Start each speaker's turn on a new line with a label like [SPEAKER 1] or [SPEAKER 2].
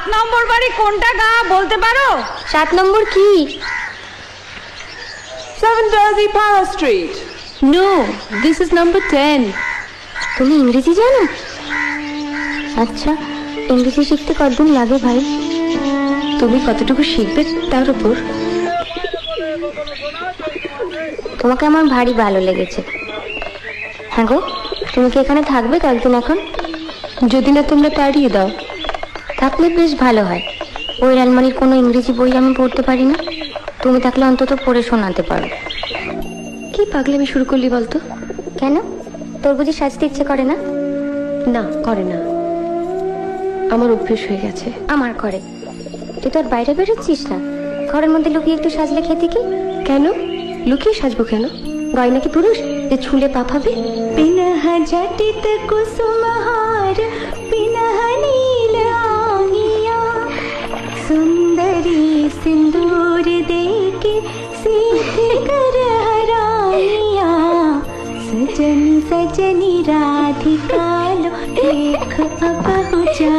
[SPEAKER 1] 7 নম্বর বাড়ি কোনটা গা বলতে পারো?
[SPEAKER 2] 7 নম্বর কি?
[SPEAKER 3] 7 Jersey Power Street.
[SPEAKER 2] No, this is number 10। তুমি ইংরেজি জানো? আচ্ছা, ইংরেজি শিখতে কতদিন লাগে ভাই? তুমি কতটুকু শিখবে তার উপর। তোমাকে আমার ভারী ভালো লেগেছে। হ্যাঁ গো, তুমি কি এখানে থাকবে কয়েকদিন এখন? যদি না তোমরা তাড়িয়ে দাও। থাকলে বেশ ভালো হয়। ওই আলমারির কোনো ইংরেজি বই আমি পড়তে পারি না, তুমি থাকলে অন্তত পড়ে শোনাতে পারো। কি পাগলামি শুরু করলি বলতো? কেন, তোর বুঝি সাজতে ইচ্ছে করে না? না, করে না, আমার অভ্যেস হয়ে গেছে। আমার করে। তুই তো আর বাইরে বেরোচ্ছিস না, ঘরের মধ্যে লুকিয়ে একটু সাজলে খেতে কি? কেন লুকিয়ে সাজবো কেন? গয়না কি পুরুষ যে ছুলে পাফাবে? পিনহ জটিত কুসুমহার পিনহ নীল আঁগিয়া সুন্দরী সিন্দूर देके सीध कर हराइया सजनी सजनी राधिका लो देख अब हो जा।